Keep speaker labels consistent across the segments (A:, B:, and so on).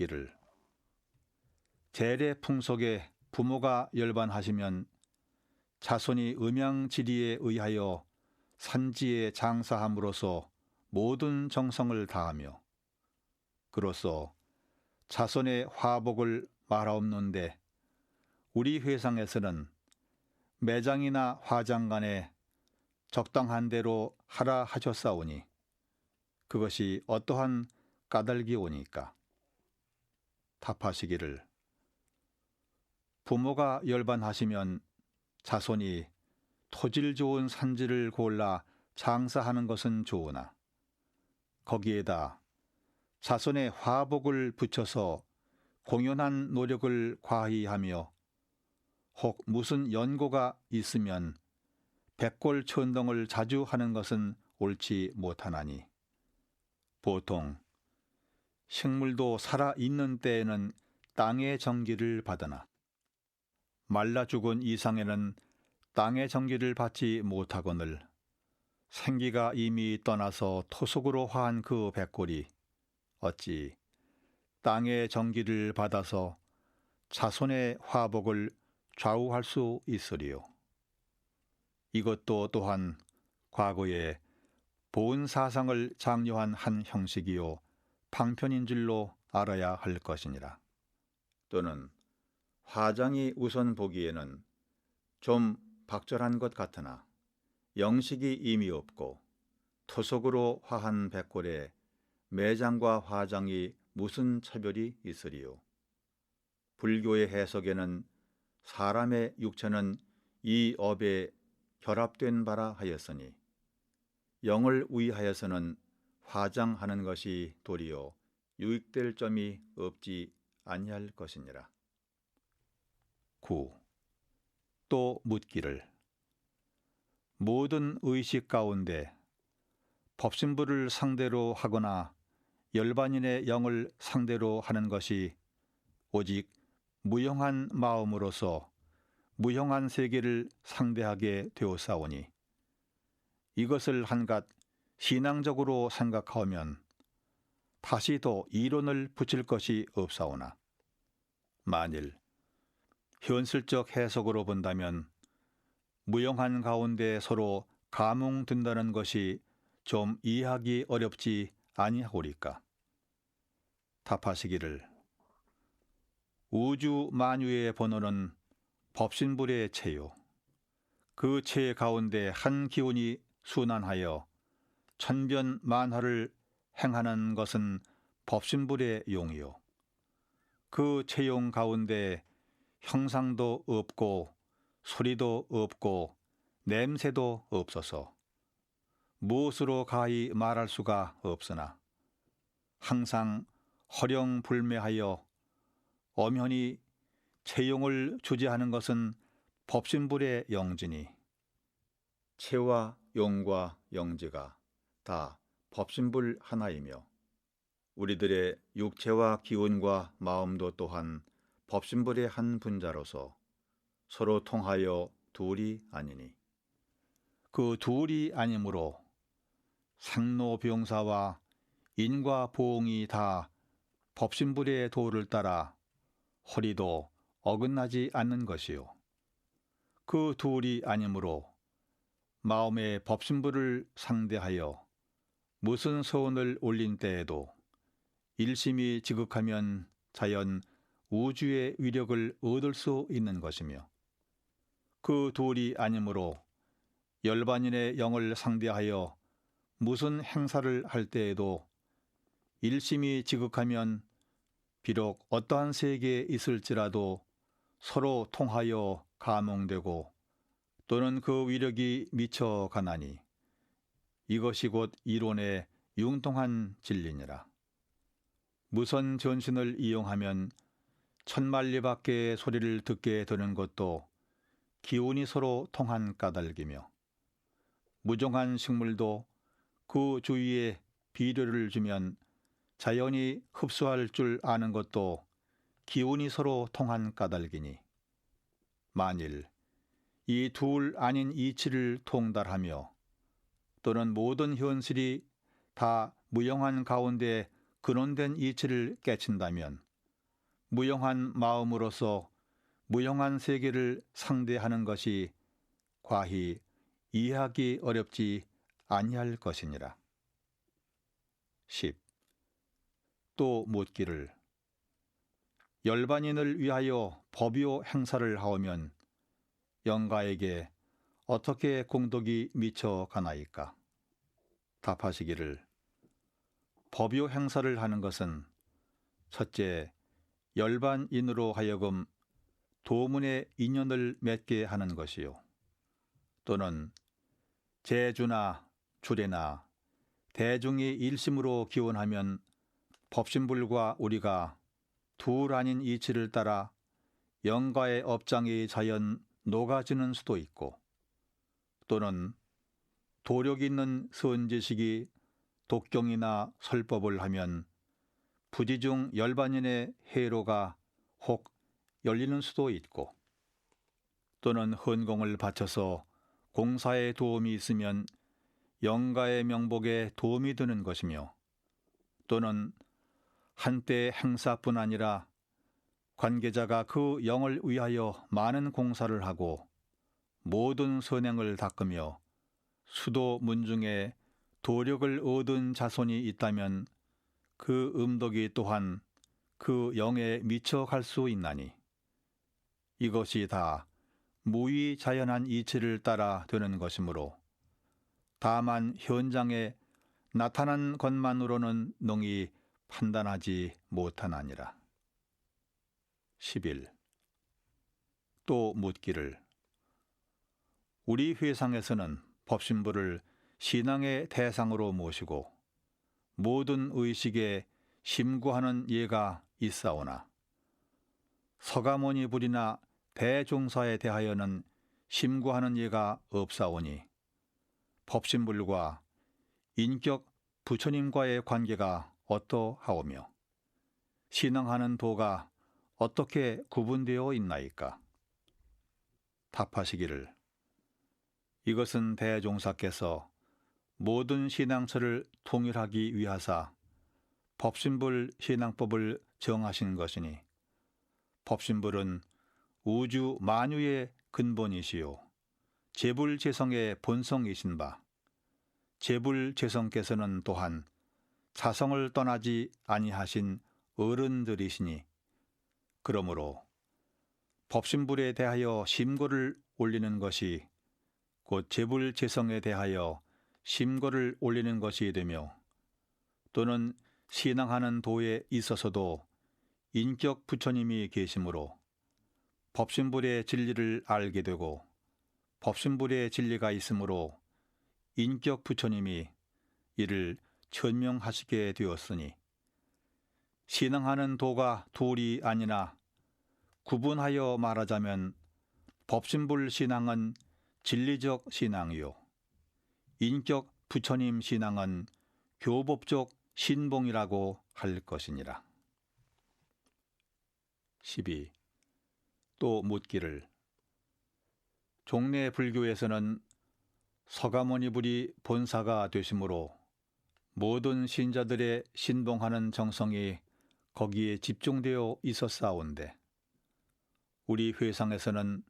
A: 묻기를 재래 풍속에 부모가 열반하시면 자손이 음양지리에 의하여 산지에 장사함으로써 모든 정성을 다하며 그로써 자손의 화복을 말하옵는데 우리 회상에서는 매장이나 화장 간에 적당한 대로 하라 하셨사오니 그것이 어떠한 까닭이오니까. 답하시기를 부모가 열반하시면 자손이 토질 좋은 산지를 골라 장사하는 것은 좋으나 거기에다 자손의 화복을 붙여서 공연한 노력을 과히하며 혹 무슨 연고가 있으면 백골천동을 자주 하는 것은 옳지 못하나니 보통 식물도 살아있는 때에는 땅의 정기를 받으나 말라 죽은 이상에는 땅의 정기를 받지 못하거늘 생기가 이미 떠나서 토속으로 화한 그 백골이 어찌 땅의 정기를 받아서 자손의 화복을 좌우할 수 있으리요. 이것도 또한 과거에 보은 사상을 장려한 한 형식이요 방편인 줄로 알아야 할 것이니라. 또는 화장이 우선 보기에는 좀 박절한 것 같으나 영식이 이미 없고 토속으로 화한 백골에 매장과 화장이 무슨 차별이 있으리요. 불교의 해석에는 사람의 육체는 이 업에 결합된 바라 하였으니 영을 위하여서는 화장하는 것이 도리어 유익될 점이 없지 아니할 것이니라. 9. 또 묻기를 모든 의식 가운데 법신부를 상대로 하거나 열반인의 영을 상대로 하는 것이 오직 무형한 마음으로서 무형한 세계를 상대하게 되었사오니 이것을 한갓 신앙적으로 생각하면 다시 더 이론을 붙일 것이 없사오나 만일 현실적 해석으로 본다면 무형한 가운데 서로 감흥된다는 것이 좀 이해하기 어렵지 아니하오리까. 답하시기를 우주 만유의 번호는 법신불의 체요. 그 체 가운데 한 기운이 순환하여 천변만화를 행하는 것은 법신불의 용이요. 그 체용 가운데 형상도 없고 소리도 없고 냄새도 없어서 무엇으로 가히 말할 수가 없으나 항상 허령불매하여 엄연히 체용을 주재하는 것은 법신불의 영지니 체와 용과 영지가 다 법신불 하나이며 우리들의 육체와 기운과 마음도 또한 법신불의 한 분자로서 서로 통하여 둘이 아니니 그 둘이 아니므로 생로병사와 인과 보응이 다 법신불의 도를 따라 허리도 어긋나지 않는 것이요. 그 둘이 아니므로 마음의 법신불을 상대하여 무슨 소원을 올린 때에도 일심이 지극하면 자연 우주의 위력을 얻을 수 있는 것이며 그 둘이 아니므로 열반인의 영을 상대하여 무슨 행사를 할 때에도 일심이 지극하면 비록 어떠한 세계에 있을지라도 서로 통하여 감흥되고 또는 그 위력이 미쳐가나니 이것이 곧 이론의 융통한 진리니라. 무선 전신을 이용하면 천만리 밖의 소리를 듣게 되는 것도 기운이 서로 통한 까닭이며 무종한 식물도 그 주위에 비료를 주면 자연히 흡수할 줄 아는 것도 기운이 서로 통한 까닭이니 만일 이 둘 아닌 이치를 통달하며 또는 모든 현실이 다 무형한 가운데 근원된 이치를 깨친다면 무용한 마음으로서 무용한 세계를 상대하는 것이 과히 이해하기 어렵지 아니할 것이니라. 10. 또 묻기를 열반인을 위하여 법요 행사를 하오면 영가에게 어떻게 공덕이 미쳐가나이까? 답하시기를 법요 행사를 하는 것은 첫째, 열반인으로 하여금 도문의 인연을 맺게 하는 것이요, 또는 제주나 주례나 대중이 일심으로 기원하면 법신불과 우리가 둘 아닌 이치를 따라 영가의 업장이 자연 녹아지는 수도 있고, 또는 도력 있는 선지식이 독경이나 설법을 하면 부지중 열반인의 해로가 혹 열리는 수도 있고, 또는 헌공을 바쳐서 공사에 도움이 있으면 영가의 명복에 도움이 되는 것이며, 또는 한때 행사뿐 아니라 관계자가 그 영을 위하여 많은 공사를 하고 모든 선행을 닦으며 수도 문중에 도력을 얻은 자손이 있다면 그 음덕이 또한 그 영에 미쳐갈 수 있나니, 이것이 다 무의자연한 이치를 따라 되는 것이므로 다만 현장에 나타난 것만으로는 능히 판단하지 못하나니라. 11. 또 묻기를 우리 회상에서는 법신부를 신앙의 대상으로 모시고 모든 의식에 심구하는 예가 있사오나 서가모니 불이나 대종사에 대하여는 심구하는 예가 없사오니 법신불과 인격 부처님과의 관계가 어떠하오며 신앙하는 도가 어떻게 구분되어 있나이까? 답하시기를 이것은 대종사께서 모든 신앙처를 통일하기 위하사 법신불 신앙법을 정하신 것이니, 법신불은 우주 만유의 근본이시요 제불제성의 본성이신 바, 제불제성께서는 또한 자성을 떠나지 아니하신 어른들이시니, 그러므로 법신불에 대하여 심고를 올리는 것이 곧 제불제성에 대하여 심고를 올리는 것이 되며, 또는 신앙하는 도에 있어서도 인격 부처님이 계시므로 법신불의 진리를 알게 되고 법신불의 진리가 있으므로 인격 부처님이 이를 천명하시게 되었으니, 신앙하는 도가 둘이 아니나 구분하여 말하자면 법신불 신앙은 진리적 신앙이요 인격 부처님 신앙은 교법적 신봉이라고 할 것이니라. 12. 또 묻기를 종래 불교에서는 서가모니불이 본사가 되시므로 모든 신자들의 신봉하는 정성이 거기에 집중되어 있었사온데, 우리 회상에서는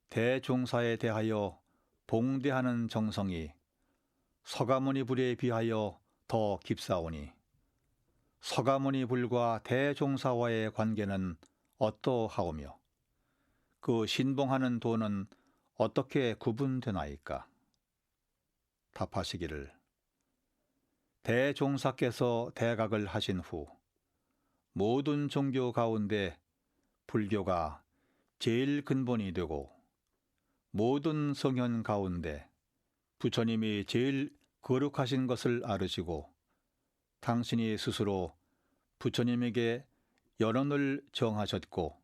A: 대종사에 대하여 봉대하는 정성이 서가모니불에 비하여 더 깊사오니 서가모니불과 대종사와의 관계는 어떠하오며 그 신봉하는 도는 어떻게 구분되나이까? 답하시기를 대종사께서 대각을 하신 후 모든 종교 가운데 불교가 제일 근본이 되고 모든 성현 가운데 부처님이 제일 거룩하신 것을 알으시고 당신이 스스로 부처님에게 연언을 정하셨고,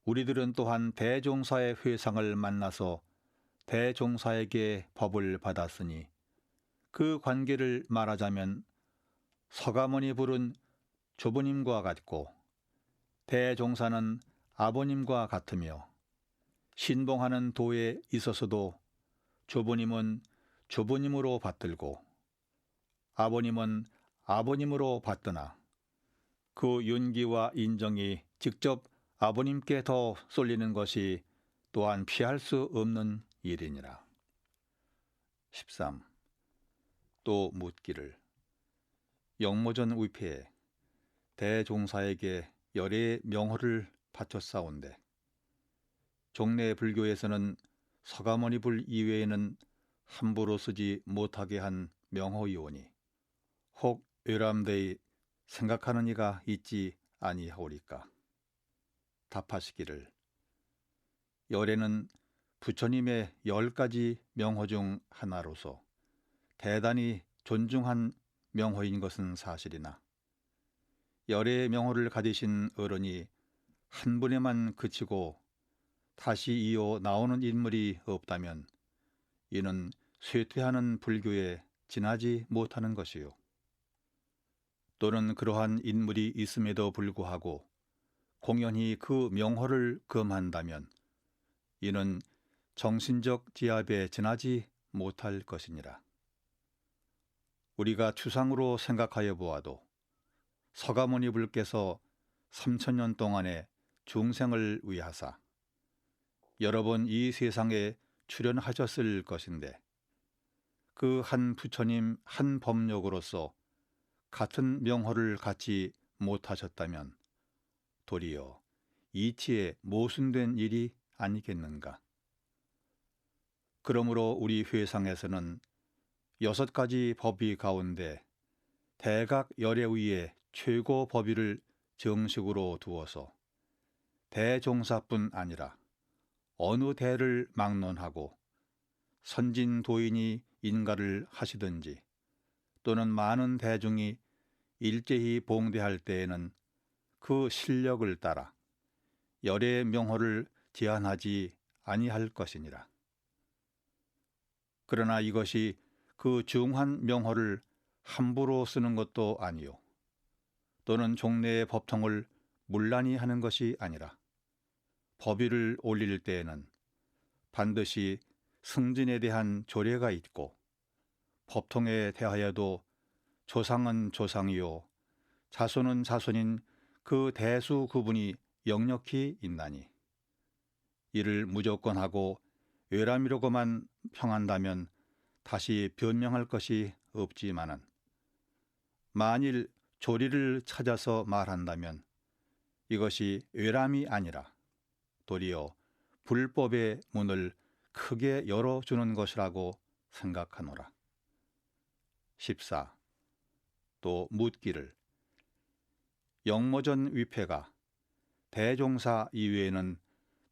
A: 우리들은 또한 대종사의 회상을 만나서 대종사에게 법을 받았으니 그 관계를 말하자면 서가모니불은 조부님과 같고 대종사는 아버님과 같으며, 신봉하는 도에 있어서도 조부님은 조부님으로 받들고 아버님은 아버님으로 받드나 그 윤기와 인정이 직접 아버님께 더 쏠리는 것이 또한 피할 수 없는 일이니라. 13. 또 묻기를 영모전 위패에 대종사에게 열의 명호를 바쳤사온데 종래 불교에서는 서가모니 불 이외에는 함부로 쓰지 못하게 한 명호이오니 혹 외람되이 생각하는 이가 있지 아니하오리까. 답하시기를 열애는 부처님의 10가지 명호 중 하나로서 대단히 존중한 명호인 것은 사실이나 열애의 명호를 가지신 어른이 한 분에만 그치고 다시 이어 나오는 인물이 없다면 이는 쇠퇴하는 불교에 지나지 못하는 것이요. 또는 그러한 인물이 있음에도 불구하고 공연히 그 명호를 금한다면 이는 정신적 지압에 지나지 못할 것이니라. 우리가 추상으로 생각하여 보아도 서가모니 불께서 3000년 동안의 중생을 위하사 여러 번 이 세상에 출연하셨을 것인데 그 한 부처님 한 법력으로서 같은 명호를 갖지 못하셨다면 도리어 이치에 모순된 일이 아니겠는가. 그러므로 우리 회상에서는 6가지 법의 가운데 대각 열애 위에 최고 법의를 정식으로 두어서 대종사뿐 아니라 어느 대를 막론하고 선진 도인이 인가를 하시든지 또는 많은 대중이 일제히 봉대할 때에는 그 실력을 따라 열의 명호를 제한하지 아니할 것이니라. 그러나 이것이 그 중한 명호를 함부로 쓰는 것도 아니요 또는 종래의 법통을 문란히 하는 것이 아니라 법의를 올릴 때에는 반드시 승진에 대한 조례가 있고 법통에 대하여도 조상은 조상이요 자손은 자손인 그 대수 구분이 역력히 있나니 이를 무조건 하고 외람이라고만 평한다면 다시 변명할 것이 없지만은 만일 조리를 찾아서 말한다면 이것이 외람이 아니라 도리어 불법의 문을 크게 열어주는 것이라고 생각하노라. 14. 또 묻기를 영모전 위패가 대종사 이외에는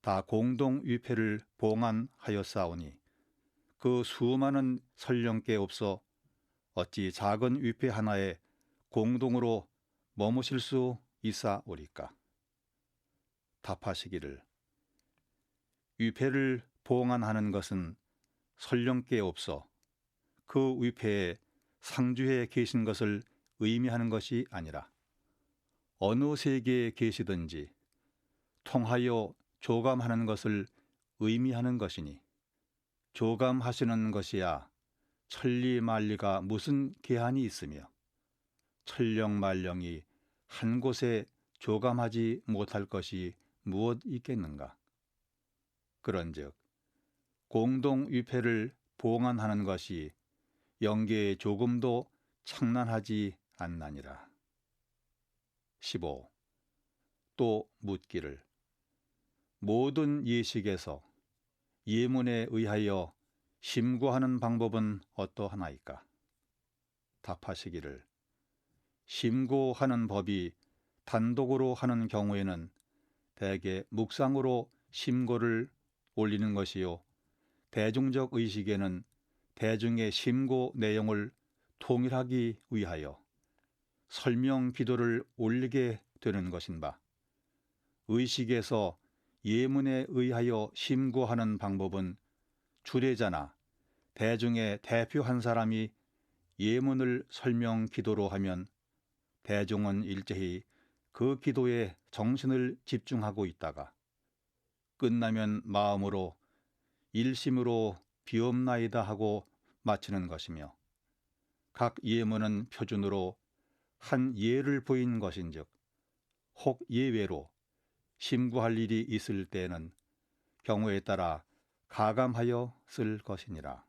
A: 다 공동 위패를 봉안하였사오니 그 수많은 설령께 없어 어찌 작은 위패 하나에 공동으로 머무실 수 있사오리까. 답하시기를 위패를 봉안하는 것은 설령께 없어 그 위패에 상주해 계신 것을 의미하는 것이 아니라 어느 세계에 계시든지 통하여 조감하는 것을 의미하는 것이니 조감하시는 것이야 천리만리가 무슨 계한이 있으며 천령만령이 한 곳에 조감하지 못할 것이 무엇 있겠는가. 그런즉 공동위패를 봉안하는 것이 영계에 조금도 창난하지 않나니라. 15. 또 묻기를 모든 예식에서 예문에 의하여 심구하는 방법은 어떠하나이까. 답하시기를 심구하는 법이 단독으로 하는 경우에는 대개 묵상으로 심고를 올리는 것이요 대중적 의식에는 대중의 심고 내용을 통일하기 위하여 설명 기도를 올리게 되는 것인바 의식에서 예문에 의하여 심구하는 방법은 주례자나 대중의 대표 한 사람이 예문을 설명 기도로 하면 대중은 일제히 그 기도에 정신을 집중하고 있다가 끝나면 마음으로 일심으로 비옵나이다 하고 마치는 것이며 각 예문은 표준으로 한 예를 보인 것인즉 혹 예외로 심구할 일이 있을 때에는 경우에 따라 가감하여 쓸 것이니라.